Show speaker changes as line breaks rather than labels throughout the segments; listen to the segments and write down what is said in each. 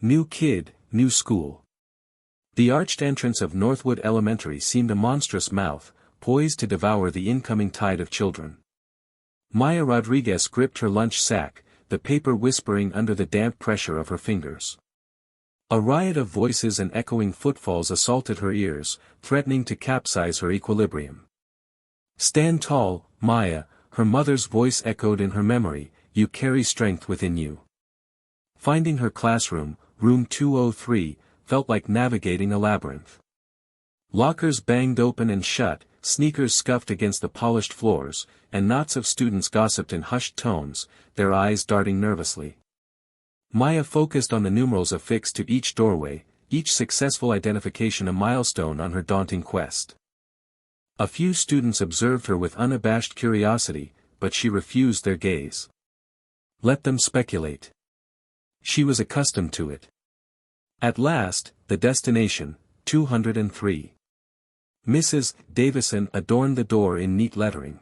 New kid, new school. The arched entrance of Northwood Elementary seemed a monstrous mouth, poised to devour the incoming tide of children. Maya Rodriguez gripped her lunch sack, the paper whispering under the damp pressure of her fingers. A riot of voices and echoing footfalls assaulted her ears, threatening to capsize her equilibrium. "Stand tall, Maya," her mother's voice echoed in her memory, "you carry strength within you." Finding her classroom, room 203, felt like navigating a labyrinth. Lockers banged open and shut, sneakers scuffed against the polished floors, and knots of students gossiped in hushed tones, their eyes darting nervously. Maya focused on the numerals affixed to each doorway, each successful identification a milestone on her daunting quest. A few students observed her with unabashed curiosity, but she refused their gaze. Let them speculate. She was accustomed to it. At last, the destination, 203. Mrs. Davison adorned the door in neat lettering.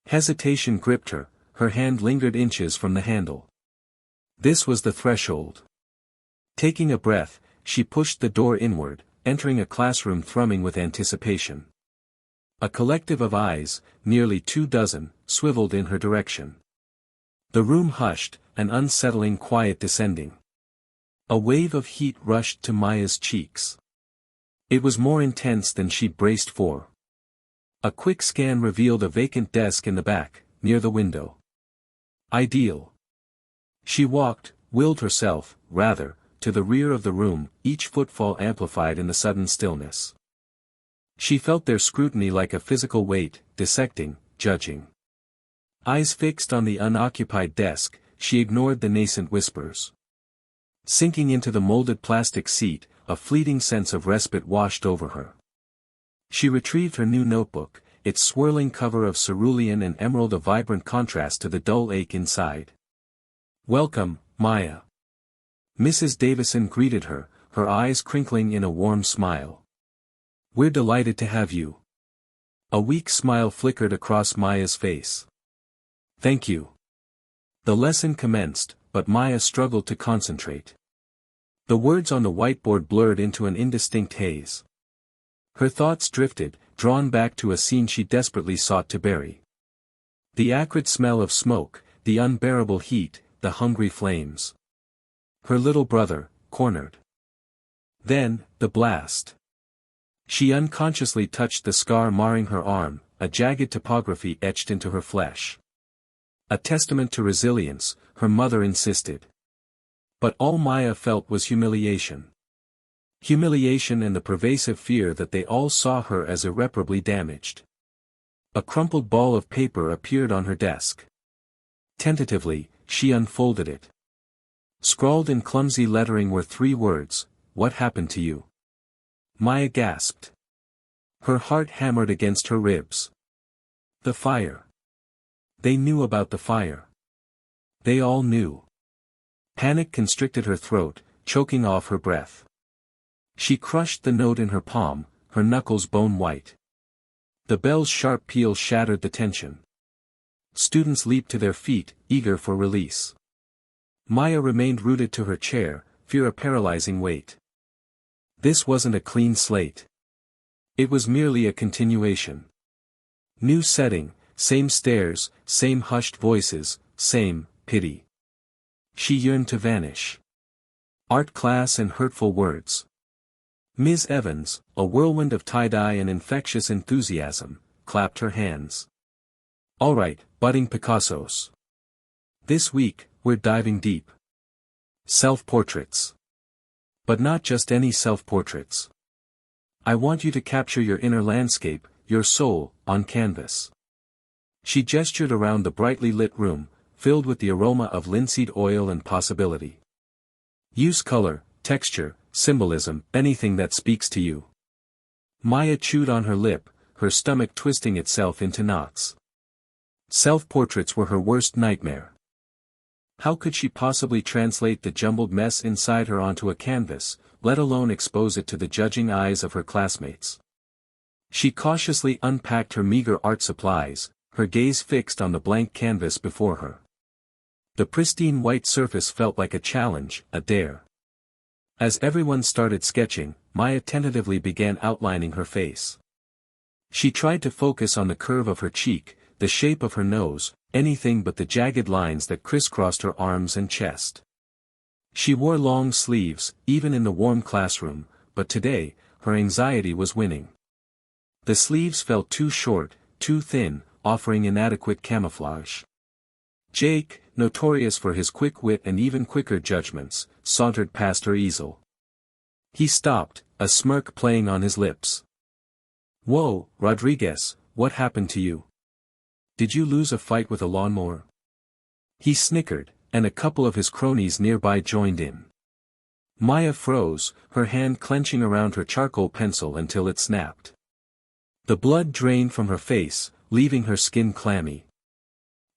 Hesitation gripped her, her hand lingered inches from the handle. This was the threshold. Taking a breath, she pushed the door inward, entering a classroom thrumming with anticipation. A collective of eyes, nearly 24, swiveled in her direction. The room hushed, an unsettling quiet descending. A wave of heat rushed to Maya's cheeks. It was more intense than she'd braced for. A quick scan revealed a vacant desk in the back, near the window. Ideal. She willed herself, rather, to the rear of the room, each footfall amplified in the sudden stillness. She felt their scrutiny like a physical weight, dissecting, judging. Eyes fixed on the unoccupied desk, she ignored the nascent whispers. Sinking into the molded plastic seat, a fleeting sense of respite washed over her. She retrieved her new notebook, its swirling cover of cerulean and emerald a vibrant contrast to the dull ache inside. "Welcome, Maya." Mrs. Davison greeted her, her eyes crinkling in a warm smile. "We're delighted to have you." A weak smile flickered across Maya's face. "Thank you." The lesson commenced, but Maya struggled to concentrate. The words on the whiteboard blurred into an indistinct haze. Her thoughts drifted, drawn back to a scene she desperately sought to bury. The acrid smell of smoke, the unbearable heat, the hungry flames. Her little brother, cornered. Then, the blast. She unconsciously touched the scar marring her arm, a jagged topography etched into her flesh. A testament to resilience, her mother insisted. But all Maya felt was humiliation. Humiliation and the pervasive fear that they all saw her as irreparably damaged. A crumpled ball of paper appeared on her desk. Tentatively, she unfolded it. Scrawled in clumsy lettering were 3 words, "What happened to you?" Maya gasped. Her heart hammered against her ribs. The fire. They knew about the fire. They all knew. Panic constricted her throat, choking off her breath. She crushed the note in her palm, her knuckles bone white. The bell's sharp peal shattered the tension. Students leaped to their feet, eager for release. Maya remained rooted to her chair, fear a paralyzing weight. This wasn't a clean slate. It was merely a continuation. New setting, same stairs, same hushed voices, same pity. She yearned to vanish. Art class and hurtful words. Ms. Evans, a whirlwind of tie-dye and infectious enthusiasm, clapped her hands. "All right, budding Picassos. This week, we're diving deep. Self-portraits. But not just any self-portraits. I want you to capture your inner landscape, your soul, on canvas." She gestured around the brightly lit room, filled with the aroma of linseed oil and possibility. Use color, texture, symbolism, anything that speaks to you. Maya chewed on her lip, her stomach twisting itself into knots. Self-portraits were her worst nightmare. How could she possibly translate the jumbled mess inside her onto a canvas, let alone expose it to the judging eyes of her classmates? She cautiously unpacked her meager art supplies, her gaze fixed on the blank canvas before her. The pristine white surface felt like a challenge, a dare. As everyone started sketching, Maya tentatively began outlining her face. She tried to focus on the curve of her cheek, the shape of her nose, anything but the jagged lines that crisscrossed her arms and chest. She wore long sleeves, even in the warm classroom, but today, her anxiety was winning. The sleeves felt too short, too thin, offering inadequate camouflage. Jake, notorious for his quick wit and even quicker judgments, sauntered past her easel. He stopped, a smirk playing on his lips. "Whoa, Rodriguez, what happened to you? Did you lose a fight with a lawnmower?" He snickered, and a couple of his cronies nearby joined in. Maya froze, her hand clenching around her charcoal pencil until it snapped. The blood drained from her face, leaving her skin clammy.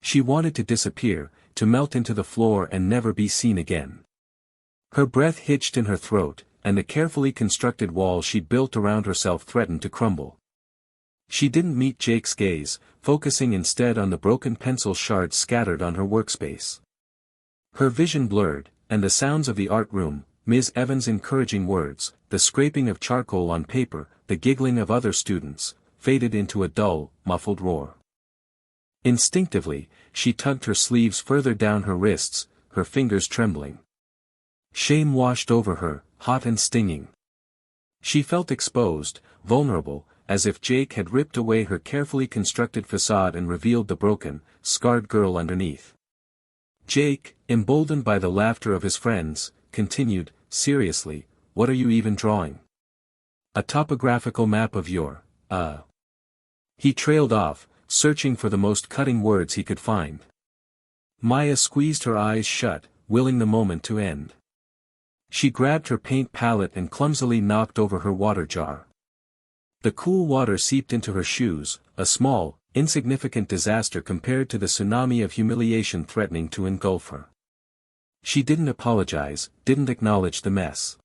She wanted to disappear, to melt into the floor and never be seen again. Her breath hitched in her throat, and the carefully constructed wall she'd built around herself threatened to crumble. She didn't meet Jake's gaze, focusing instead on the broken pencil shards scattered on her workspace. Her vision blurred, and the sounds of the art room, Ms. Evans' encouraging words, the scraping of charcoal on paper, the giggling of other students, faded into a dull, muffled roar. Instinctively, she tugged her sleeves further down her wrists, her fingers trembling. Shame washed over her, hot and stinging. She felt exposed, vulnerable, as if Jake had ripped away her carefully constructed facade and revealed the broken, scarred girl underneath. Jake, emboldened by the laughter of his friends, continued, seriously, what are you even drawing? A topographical map of your, He trailed off, searching for the most cutting words he could find. Maya squeezed her eyes shut, willing the moment to end. She grabbed her paint palette and clumsily knocked over her water jar. The cool water seeped into her shoes, a small, insignificant disaster compared to the tsunami of humiliation threatening to engulf her. She didn't apologize, didn't acknowledge the mess.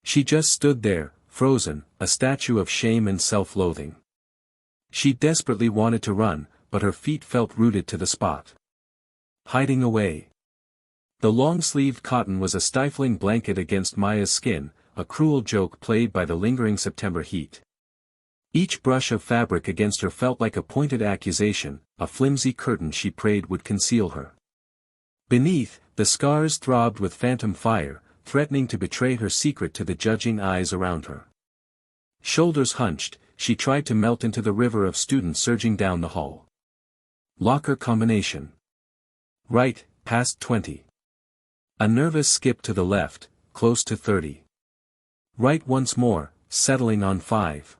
She just stood there, frozen, a statue of shame and self-loathing. She desperately wanted to run, but her feet felt rooted to the spot. Hiding away. The long-sleeved cotton was a stifling blanket against Maya's skin, a cruel joke played by the lingering September heat. Each brush of fabric against her felt like a pointed accusation, a flimsy curtain she prayed would conceal her. Beneath, the scars throbbed with phantom fire, threatening to betray her secret to the judging eyes around her. Shoulders hunched, she tried to melt into the river of students surging down the hall. Locker combination. Right, past 20. A nervous skip to the left, close to 30. Right once more, settling on 5.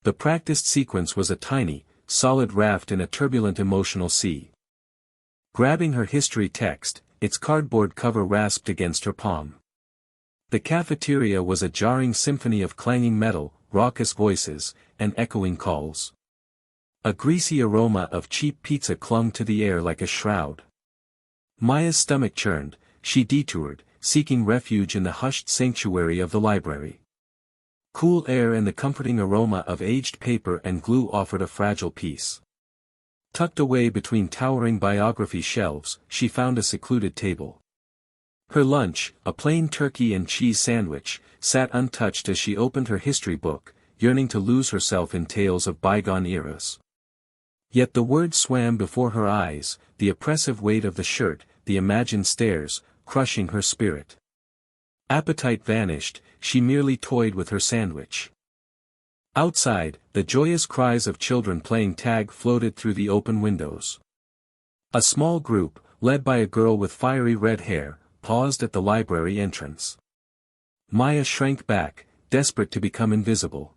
The practiced sequence was a tiny, solid raft in a turbulent emotional sea. Grabbing her history text, its cardboard cover rasped against her palm. The cafeteria was a jarring symphony of clanging metal, raucous voices, and echoing calls. A greasy aroma of cheap pizza clung to the air like a shroud. Maya's stomach churned, she detoured, seeking refuge in the hushed sanctuary of the library. Cool air and the comforting aroma of aged paper and glue offered a fragile peace. Tucked away between towering biography shelves, she found a secluded table. Her lunch, a plain turkey and cheese sandwich, sat untouched as she opened her history book, yearning to lose herself in tales of bygone eras. Yet the words swam before her eyes, the oppressive weight of the shirt, the imagined stares, crushing her spirit. Appetite vanished, she merely toyed with her sandwich. Outside, the joyous cries of children playing tag floated through the open windows. A small group, led by a girl with fiery red hair, paused at the library entrance. Maya shrank back, desperate to become invisible.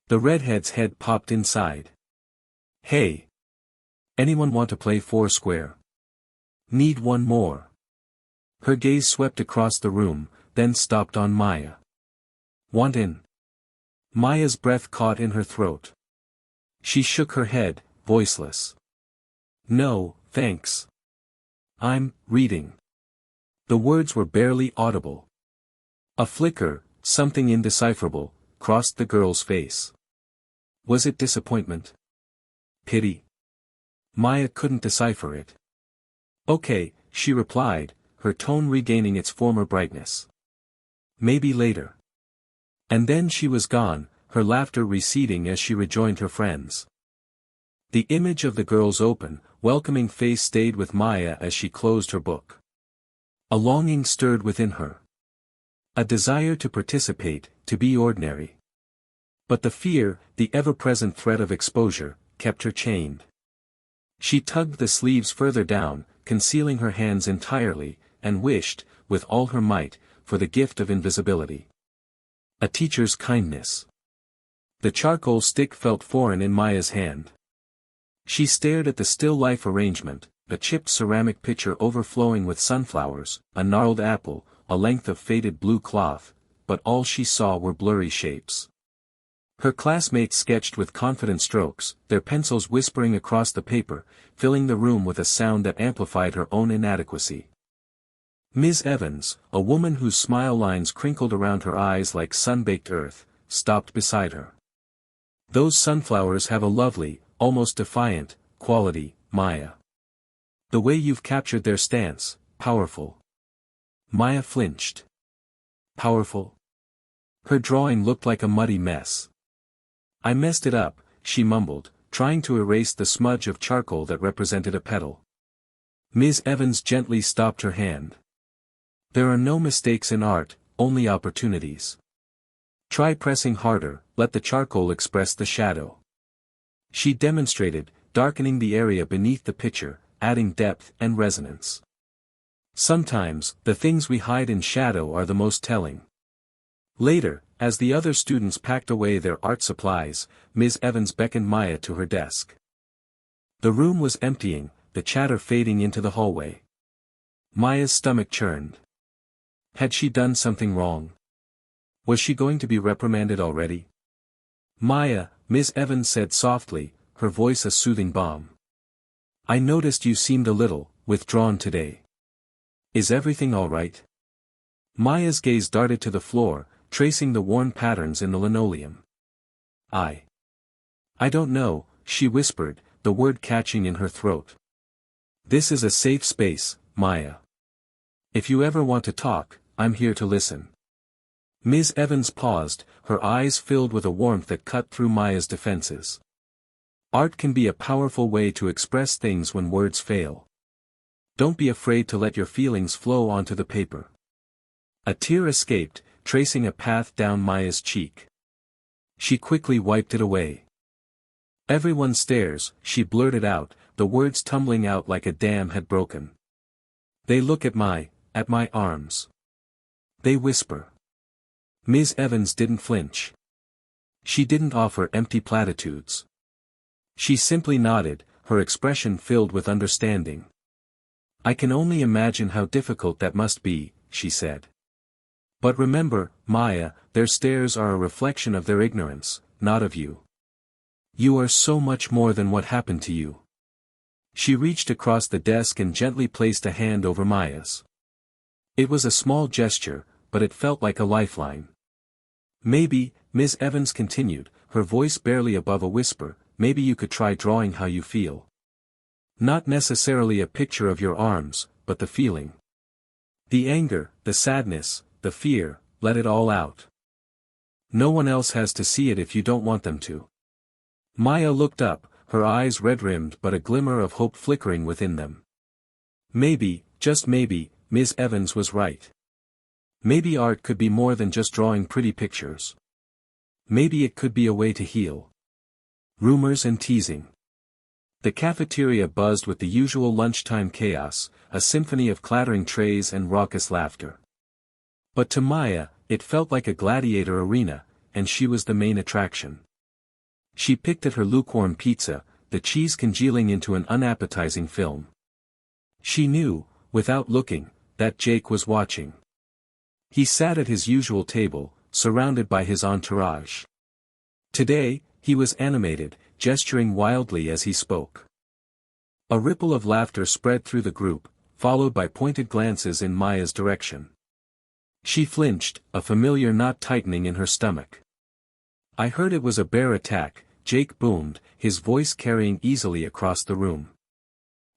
The redhead's head popped inside. "Hey! Anyone want to play Foursquare? Need one more?" Her gaze swept across the room, then stopped on Maya. "Want in?" Maya's breath caught in her throat. She shook her head, voiceless. "No, thanks. I'm reading." The words were barely audible. A flicker, something indecipherable, crossed the girl's face. Was it disappointment? Pity? Maya couldn't decipher it. "Okay," she replied, her tone regaining its former brightness. Maybe later. And then she was gone, her laughter receding as she rejoined her friends. The image of the girl's open, welcoming face stayed with Maya as she closed her book. A longing stirred within her. A desire to participate, to be ordinary. But the fear, the ever-present threat of exposure, kept her chained. She tugged the sleeves further down, concealing her hands entirely, and wished, with all her might, for the gift of invisibility. A teacher's kindness. The charcoal stick felt foreign in Maya's hand. She stared at the still life arrangement, a chipped ceramic pitcher overflowing with sunflowers, a gnarled apple, a length of faded blue cloth, but all she saw were blurry shapes. Her classmates sketched with confident strokes, their pencils whispering across the paper, filling the room with a sound that amplified her own inadequacy. Ms. Evans, a woman whose smile lines crinkled around her eyes like sun-baked earth, stopped beside her. "Those sunflowers have a lovely, almost defiant, quality, Maya. The way you've captured their stance, powerful." Maya flinched. Powerful? Her drawing looked like a muddy mess. "I messed it up," she mumbled, trying to erase the smudge of charcoal that represented a petal. Ms. Evans gently stopped her hand. "There are no mistakes in art, only opportunities. Try pressing harder, let the charcoal express the shadow." She demonstrated, darkening the area beneath the picture, adding depth and resonance. "Sometimes, the things we hide in shadow are the most telling." Later, as the other students packed away their art supplies, Ms. Evans beckoned Maya to her desk. The room was emptying, the chatter fading into the hallway. Maya's stomach churned. Had she done something wrong? Was she going to be reprimanded already? "Maya," Ms. Evans said softly, her voice a soothing balm. "I noticed you seemed a little withdrawn today. Is everything all right?" Maya's gaze darted to the floor, tracing the worn patterns in the linoleum. I don't know," she whispered, the word catching in her throat. "This is a safe space, Maya. If you ever want to talk, I'm here to listen." Ms. Evans paused, her eyes filled with a warmth that cut through Maya's defenses. Art can be a powerful way to express things when words fail. Don't be afraid to let your feelings flow onto the paper. A tear escaped, tracing a path down Maya's cheek. She quickly wiped it away. "Everyone stares," she blurted out, the words tumbling out like a dam had broken. "They look at my arms. They whisper." Ms. Evans didn't flinch. She didn't offer empty platitudes. She simply nodded, her expression filled with understanding. "I can only imagine how difficult that must be," she said. "But remember, Maya, their stares are a reflection of their ignorance, not of you. You are so much more than what happened to you." She reached across the desk and gently placed a hand over Maya's. It was a small gesture, but it felt like a lifeline. "Maybe," Ms. Evans continued, her voice barely above a whisper, "maybe you could try drawing how you feel. Not necessarily a picture of your arms, but the feeling. The anger, the sadness, the fear, let it all out. No one else has to see it if you don't want them to." Maya looked up, her eyes red-rimmed but a glimmer of hope flickering within them. Maybe, just maybe, Ms. Evans was right. Maybe art could be more than just drawing pretty pictures. Maybe it could be a way to heal. Rumors and teasing. The cafeteria buzzed with the usual lunchtime chaos, a symphony of clattering trays and raucous laughter. But to Maya, it felt like a gladiator arena, and she was the main attraction. She picked at her lukewarm pizza, the cheese congealing into an unappetizing film. She knew, without looking, that Jake was watching. He sat at his usual table, surrounded by his entourage. Today, he was animated, gesturing wildly as he spoke. A ripple of laughter spread through the group, followed by pointed glances in Maya's direction. She flinched, a familiar knot tightening in her stomach. "I heard it was a bear attack," Jake boomed, his voice carrying easily across the room.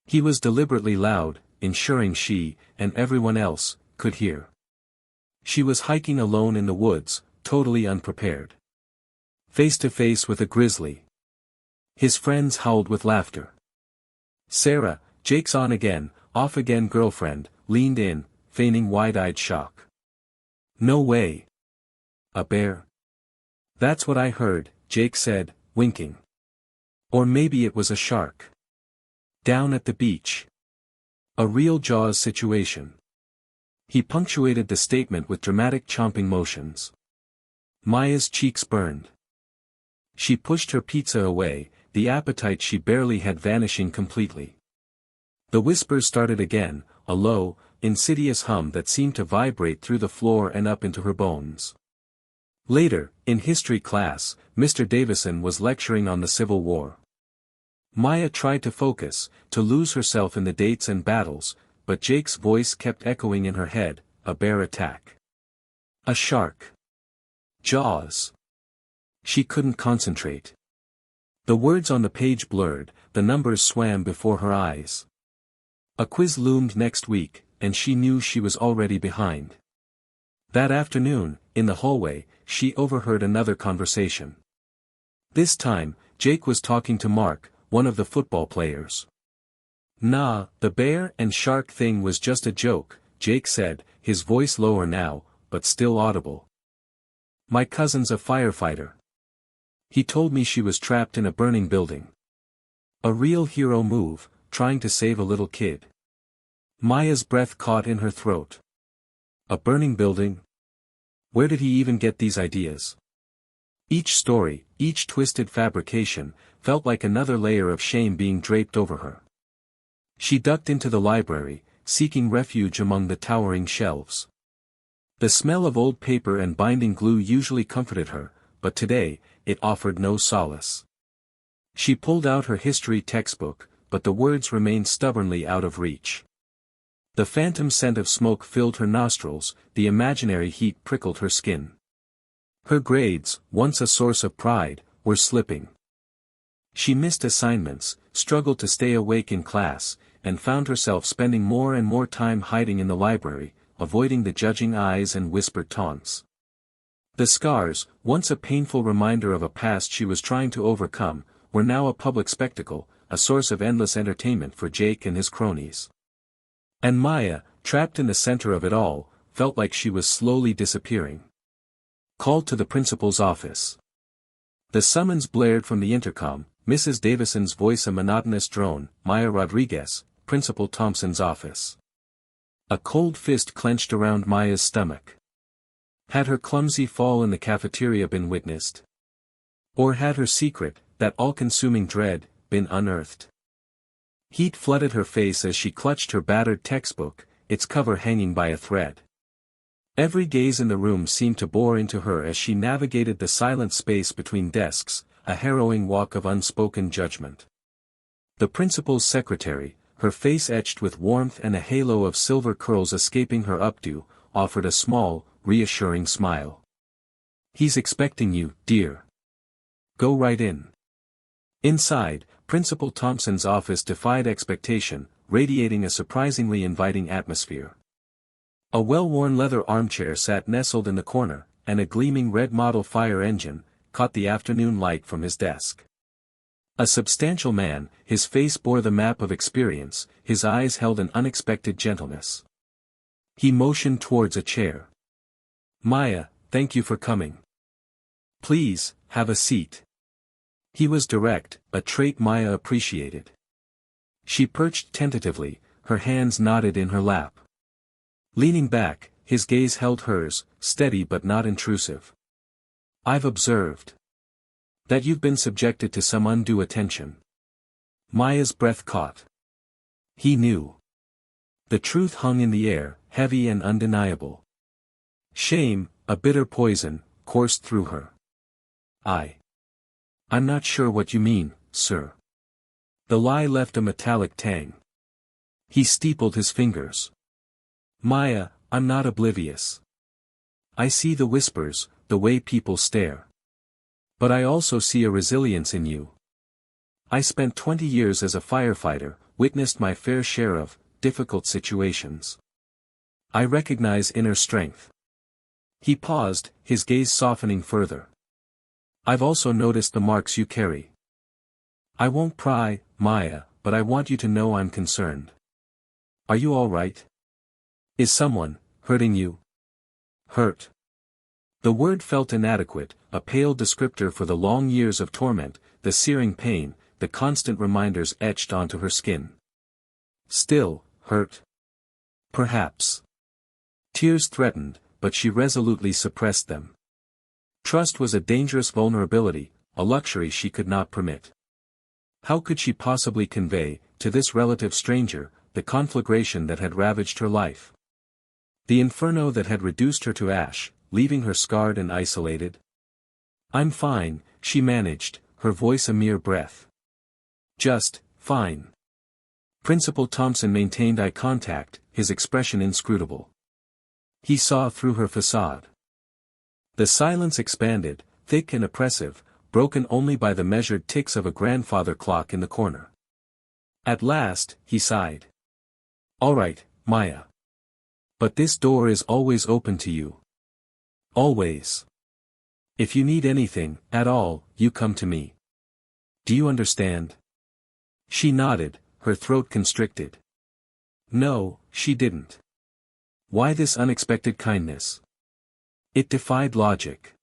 He was deliberately loud, ensuring she, and everyone else, could hear. She was hiking alone in the woods, totally unprepared. Face to face with a grizzly. His friends howled with laughter. Sarah, Jake's on again, off again girlfriend, leaned in, feigning wide-eyed shock. No way. A bear? That's what I heard, Jake said, winking. Or maybe it was a shark. Down at the beach. A real Jaws situation. He punctuated the statement with dramatic chomping motions. Maya's cheeks burned. She pushed her pizza away, the appetite she barely had vanishing completely. The whispers started again, a low, insidious hum that seemed to vibrate through the floor and up into her bones. Later, in history class, Mr. Davison was lecturing on the Civil War. Maya tried to focus, to lose herself in the dates and battles, but Jake's voice kept echoing in her head, a bear attack. A shark. Jaws. She couldn't concentrate. The words on the page blurred, the numbers swam before her eyes. A quiz loomed next week, and she knew she was already behind. That afternoon, in the hallway, she overheard another conversation. This time, Jake was talking to Mark, one of the football players. Nah, the bear and shark thing was just a joke, Jake said, his voice lower now, but still audible. My cousin's a firefighter. He told me she was trapped in a burning building. A real hero move, trying to save a little kid. Maya's breath caught in her throat. A burning building? Where did he even get these ideas? Each story, each twisted fabrication, felt like another layer of shame being draped over her. She ducked into the library, seeking refuge among the towering shelves. The smell of old paper and binding glue usually comforted her, but today, it offered no solace. She pulled out her history textbook, but the words remained stubbornly out of reach. The phantom scent of smoke filled her nostrils, the imaginary heat prickled her skin. Her grades, once a source of pride, were slipping. She missed assignments, struggled to stay awake in class, and found herself spending more and more time hiding in the library, avoiding the judging eyes and whispered taunts. The scars, once a painful reminder of a past she was trying to overcome, were now a public spectacle, a source of endless entertainment for Jake and his cronies. And Maya, trapped in the center of it all, felt like she was slowly disappearing. Called to the principal's office. The summons blared from the intercom, Mrs. Davison's voice a monotonous drone, Maya Rodriguez, Principal Thompson's office. A cold fist clenched around Maya's stomach. Had her clumsy fall in the cafeteria been witnessed? Or had her secret, that all-consuming dread, been unearthed? Heat flooded her face as she clutched her battered textbook, its cover hanging by a thread. Every gaze in the room seemed to bore into her as she navigated the silent space between desks, a harrowing walk of unspoken judgment. The principal's secretary, her face etched with warmth and a halo of silver curls escaping her updo, offered a small, reassuring smile. He's expecting you, dear. Go right in. Inside, Principal Thompson's office defied expectation, radiating a surprisingly inviting atmosphere. A well-worn leather armchair sat nestled in the corner, and a gleaming red model fire engine caught the afternoon light from his desk. A substantial man, his face bore the map of experience, his eyes held an unexpected gentleness. He motioned towards a chair. Maya, thank you for coming. Please, have a seat. He was direct, a trait Maya appreciated. She perched tentatively, her hands knotted in her lap. Leaning back, his gaze held hers, steady but not intrusive. I've observed that you've been subjected to some undue attention. Maya's breath caught. He knew. The truth hung in the air, heavy and undeniable. Shame, a bitter poison, coursed through her. I'm not sure what you mean, sir. The lie left a metallic tang. He steepled his fingers. Maya, I'm not oblivious. I see the whispers, the way people stare. But I also see a resilience in you. I spent 20 years as a firefighter, witnessed my fair share of difficult situations. I recognize inner strength. He paused, his gaze softening further. I've also noticed the marks you carry. I won't pry, Maya, but I want you to know I'm concerned. Are you all right? Is someone hurting you? Hurt. The word felt inadequate, a pale descriptor for the long years of torment, the searing pain, the constant reminders etched onto her skin. Still, hurt? Perhaps. Tears threatened, but she resolutely suppressed them. Trust was a dangerous vulnerability, a luxury she could not permit. How could she possibly convey, to this relative stranger, the conflagration that had ravaged her life? The inferno that had reduced her to ash, leaving her scarred and isolated? I'm fine, she managed, her voice a mere breath. Just, fine. Principal Thompson maintained eye contact, his expression inscrutable. He saw through her facade. The silence expanded, thick and oppressive, broken only by the measured ticks of a grandfather clock in the corner. At last, he sighed. All right, Maya. But this door is always open to you. Always. If you need anything, at all, you come to me. Do you understand? She nodded, her throat constricted. No, she didn't. Why this unexpected kindness? It defied logic.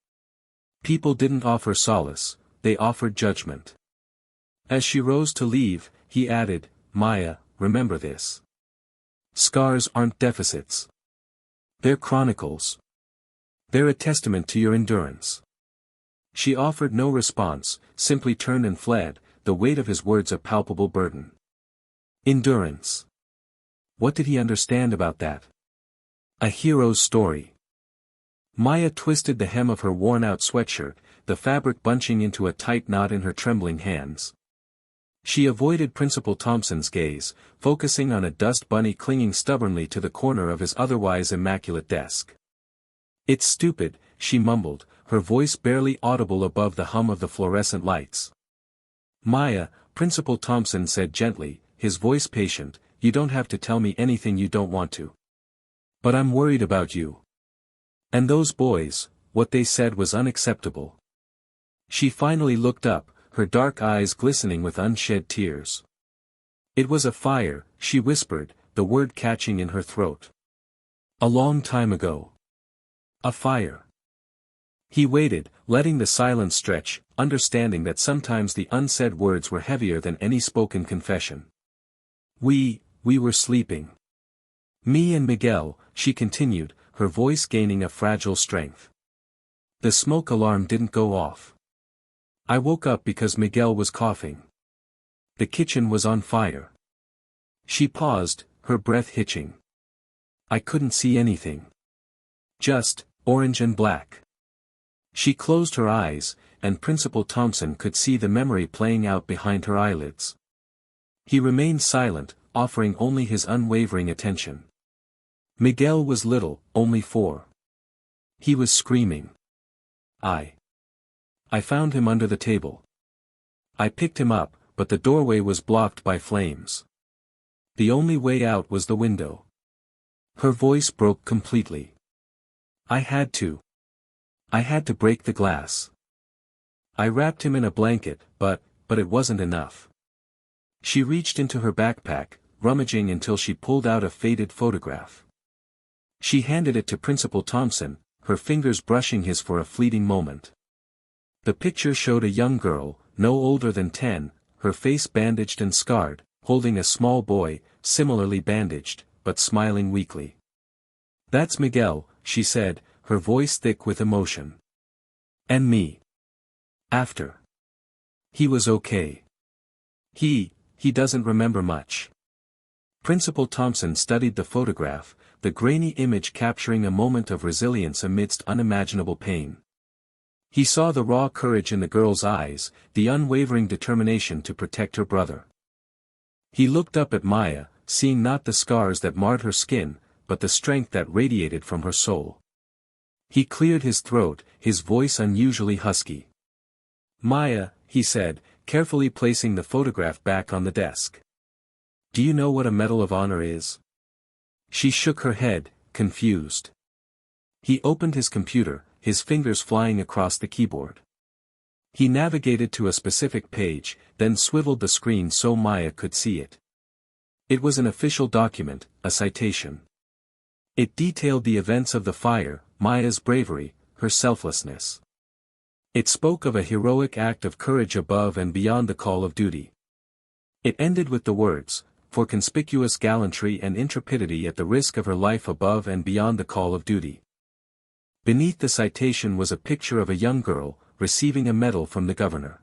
People didn't offer solace, they offered judgment. As she rose to leave, he added, Maya, remember this. Scars aren't deficits. They're chronicles. They're a testament to your endurance. She offered no response, simply turned and fled, the weight of his words a palpable burden. Endurance. What did he understand about that? A hero's story. Maya twisted the hem of her worn-out sweatshirt, the fabric bunching into a tight knot in her trembling hands. She avoided Principal Thompson's gaze, focusing on a dust bunny clinging stubbornly to the corner of his otherwise immaculate desk. It's stupid, she mumbled, her voice barely audible above the hum of the fluorescent lights. Maya, Principal Thompson said gently, his voice patient, you don't have to tell me anything you don't want to. But I'm worried about you. And those boys, what they said was unacceptable. She finally looked up, her dark eyes glistening with unshed tears. It was a fire, she whispered, the word catching in her throat. A long time ago. A fire. He waited, letting the silence stretch, understanding that sometimes the unsaid words were heavier than any spoken confession. We were sleeping. Me and Miguel, she continued, her voice gaining a fragile strength. The smoke alarm didn't go off. I woke up because Miguel was coughing. The kitchen was on fire. She paused, her breath hitching. I couldn't see anything. Just, orange and black. She closed her eyes, and Principal Thompson could see the memory playing out behind her eyelids. He remained silent, offering only his unwavering attention. Miguel was little, only 4. He was screaming. I found him under the table. I picked him up, but the doorway was blocked by flames. The only way out was the window. Her voice broke completely. I had to break the glass. I wrapped him in a blanket, but it wasn't enough. She reached into her backpack, rummaging until she pulled out a faded photograph. She handed it to Principal Thompson, her fingers brushing his for a fleeting moment. The picture showed a young girl, no older than 10, her face bandaged and scarred, holding a small boy, similarly bandaged, but smiling weakly. That's Miguel, she said, her voice thick with emotion. And me. After. He was okay. He doesn't remember much. Principal Thompson studied the photograph, the grainy image capturing a moment of resilience amidst unimaginable pain. He saw the raw courage in the girl's eyes, the unwavering determination to protect her brother. He looked up at Maya, seeing not the scars that marred her skin, but the strength that radiated from her soul. He cleared his throat, his voice unusually husky. Maya, he said, carefully placing the photograph back on the desk. Do you know what a Medal of Honor is? She shook her head, confused. He opened his computer, his fingers flying across the keyboard. He navigated to a specific page, then swiveled the screen so Maya could see it. It was an official document, a citation. It detailed the events of the fire, Maya's bravery, her selflessness. It spoke of a heroic act of courage above and beyond the call of duty. It ended with the words, "For conspicuous gallantry and intrepidity at the risk of her life above and beyond the call of duty." Beneath the citation was a picture of a young girl, receiving a medal from the governor.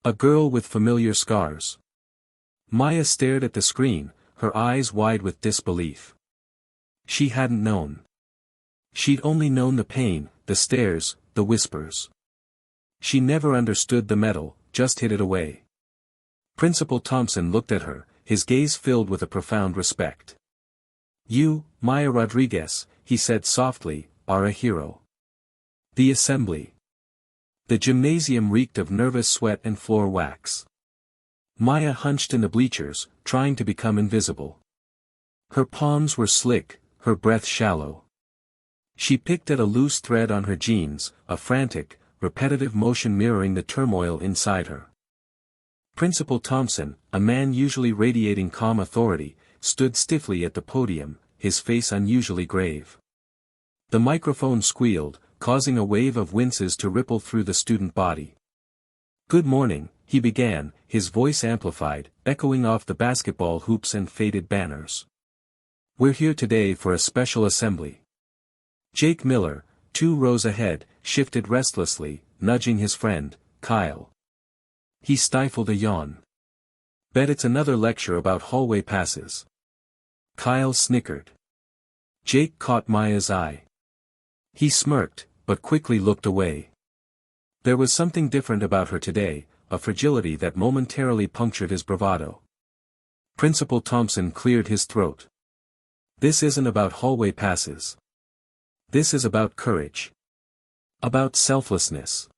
A girl with familiar scars. Maya stared at the screen, her eyes wide with disbelief. She hadn't known. She'd only known the pain, the stares, the whispers. She never understood the medal, just hid it away. Principal Thompson looked at her, his gaze filled with a profound respect. "You, Maya Rodriguez," he said softly, "are a hero." The assembly. The gymnasium reeked of nervous sweat and floor wax. Maya hunched in the bleachers, trying to become invisible. Her palms were slick, her breath shallow. She picked at a loose thread on her jeans, a frantic, repetitive motion mirroring the turmoil inside her. Principal Thompson, a man usually radiating calm authority, stood stiffly at the podium, his face unusually grave. The microphone squealed, causing a wave of winces to ripple through the student body. "Good morning," he began, his voice amplified, echoing off the basketball hoops and faded banners. "We're here today for a special assembly." Jake Miller, 2 rows ahead, shifted restlessly, nudging his friend, Kyle. He stifled a yawn. "Bet it's another lecture about hallway passes." Kyle snickered. Jake caught Maya's eye. He smirked, but quickly looked away. There was something different about her today, a fragility that momentarily punctured his bravado. Principal Thompson cleared his throat. "This isn't about hallway passes. This is about courage. About selflessness.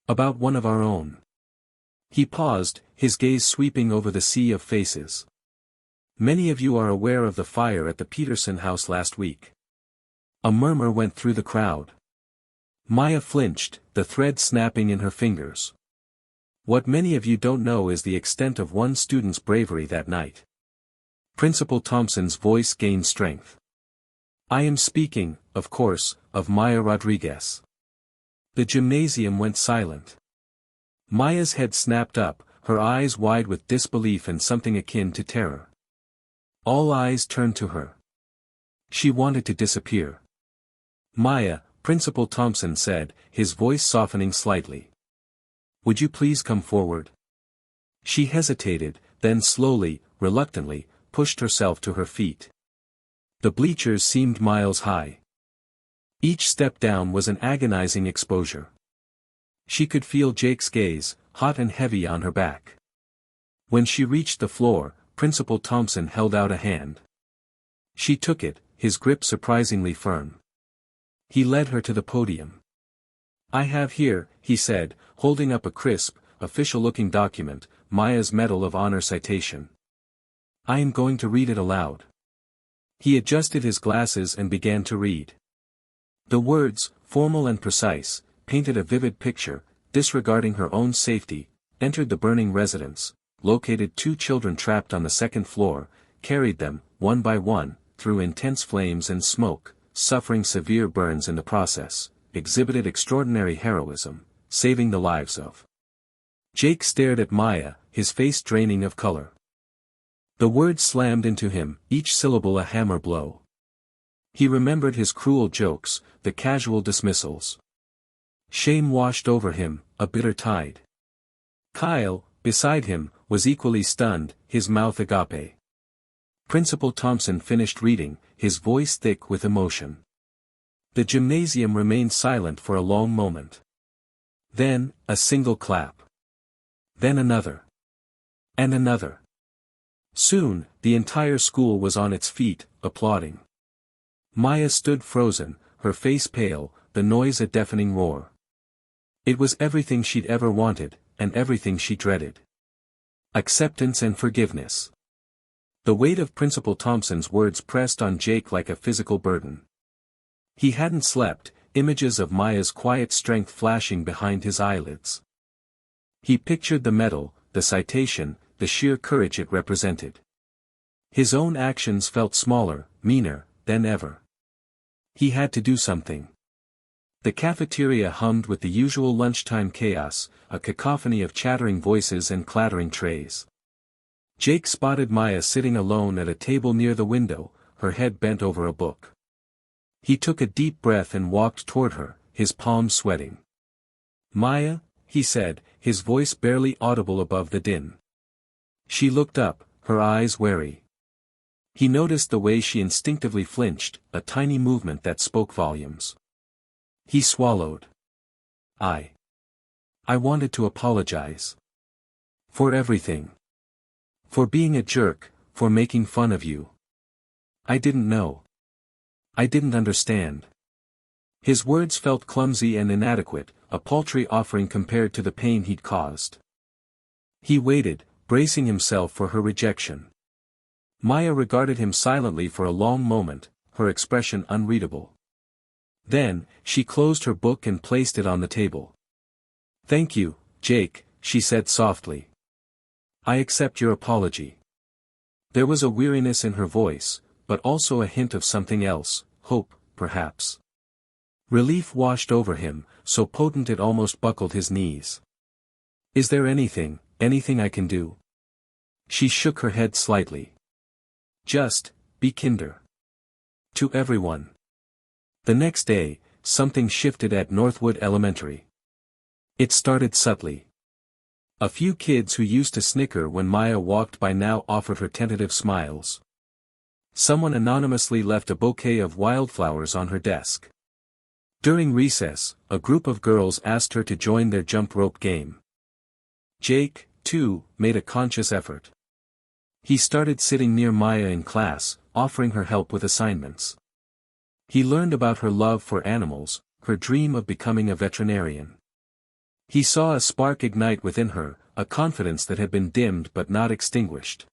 About one of our own." He paused, his gaze sweeping over the sea of faces. "Many of you are aware of the fire at the Peterson house last week." A murmur went through the crowd. Maya flinched, the thread snapping in her fingers. "What many of you don't know is the extent of one student's bravery that night." Principal Thompson's voice gained strength. "I am speaking, of course, of Maya Rodriguez." The gymnasium went silent. Maya's head snapped up, her eyes wide with disbelief and something akin to terror. All eyes turned to her. She wanted to disappear. "Maya," Principal Thompson said, his voice softening slightly. "Would you please come forward?" She hesitated, then slowly, reluctantly, pushed herself to her feet. The bleachers seemed miles high. Each step down was an agonizing exposure. She could feel Jake's gaze, hot and heavy on her back. When she reached the floor, Principal Thompson held out a hand. She took it, his grip surprisingly firm. He led her to the podium. "I have here," he said, holding up a crisp, official-looking document, Maya's Medal of Honor citation. "I am going to read it aloud." He adjusted his glasses and began to read. The words, formal and precise, painted a vivid picture. Disregarding her own safety, entered the burning residence, located 2 children trapped on the 2nd floor, carried them, one by one, through intense flames and smoke, suffering severe burns in the process, exhibited extraordinary heroism, saving the lives of. Jake stared at Maya, his face draining of color. The words slammed into him, each syllable a hammer blow. He remembered his cruel jokes, the casual dismissals. Shame washed over him, a bitter tide. Kyle, beside him, was equally stunned, his mouth agape. Principal Thompson finished reading, his voice thick with emotion. The gymnasium remained silent for a long moment. Then, a single clap. Then another. And another. Soon, the entire school was on its feet, applauding. Maya stood frozen, her face pale, the noise a deafening roar. It was everything she'd ever wanted, and everything she dreaded. Acceptance and forgiveness. The weight of Principal Thompson's words pressed on Jake like a physical burden. He hadn't slept, images of Maya's quiet strength flashing behind his eyelids. He pictured the medal, the citation, the sheer courage it represented. His own actions felt smaller, meaner, than ever. He had to do something. The cafeteria hummed with the usual lunchtime chaos, a cacophony of chattering voices and clattering trays. Jake spotted Maya sitting alone at a table near the window, her head bent over a book. He took a deep breath and walked toward her, his palms sweating. "Maya," he said, his voice barely audible above the din. She looked up, her eyes wary. He noticed the way she instinctively flinched, a tiny movement that spoke volumes. He swallowed. I wanted to apologize. For everything. For being a jerk, for making fun of you. I didn't know. I didn't understand." His words felt clumsy and inadequate, a paltry offering compared to the pain he'd caused. He waited, bracing himself for her rejection. Maya regarded him silently for a long moment, her expression unreadable. Then, she closed her book and placed it on the table. "Thank you, Jake," she said softly. "I accept your apology." There was a weariness in her voice, but also a hint of something else, hope, perhaps. Relief washed over him, so potent it almost buckled his knees. "Is there anything I can do?" She shook her head slightly. "Just, be kinder. To everyone." The next day, something shifted at Northwood Elementary. It started subtly. A few kids who used to snicker when Maya walked by now offered her tentative smiles. Someone anonymously left a bouquet of wildflowers on her desk. During recess, a group of girls asked her to join their jump rope game. Jake, too, made a conscious effort. He started sitting near Maya in class, offering her help with assignments. He learned about her love for animals, her dream of becoming a veterinarian. He saw a spark ignite within her, a confidence that had been dimmed but not extinguished.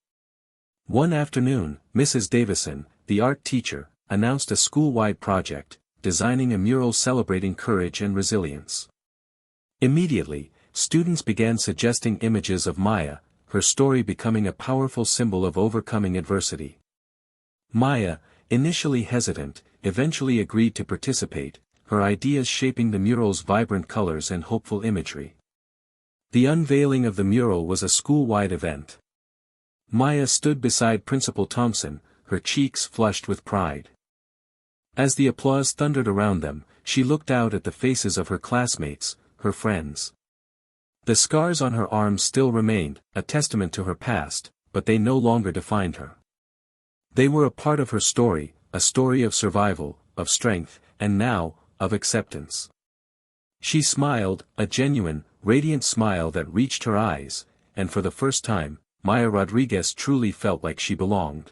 One afternoon, Mrs. Davison, the art teacher, announced a school-wide project, designing a mural celebrating courage and resilience. Immediately, students began suggesting images of Maya, her story becoming a powerful symbol of overcoming adversity. Maya, initially hesitant, eventually agreed to participate, her ideas shaping the mural's vibrant colors and hopeful imagery. The unveiling of the mural was a school-wide event. Maya stood beside Principal Thompson, her cheeks flushed with pride. As the applause thundered around them, she looked out at the faces of her classmates, her friends. The scars on her arms still remained, a testament to her past, but they no longer defined her. They were a part of her story, a story of survival, of strength, and now, of acceptance. She smiled, a genuine, radiant smile that reached her eyes, and for the first time, Maya Rodriguez truly felt like she belonged.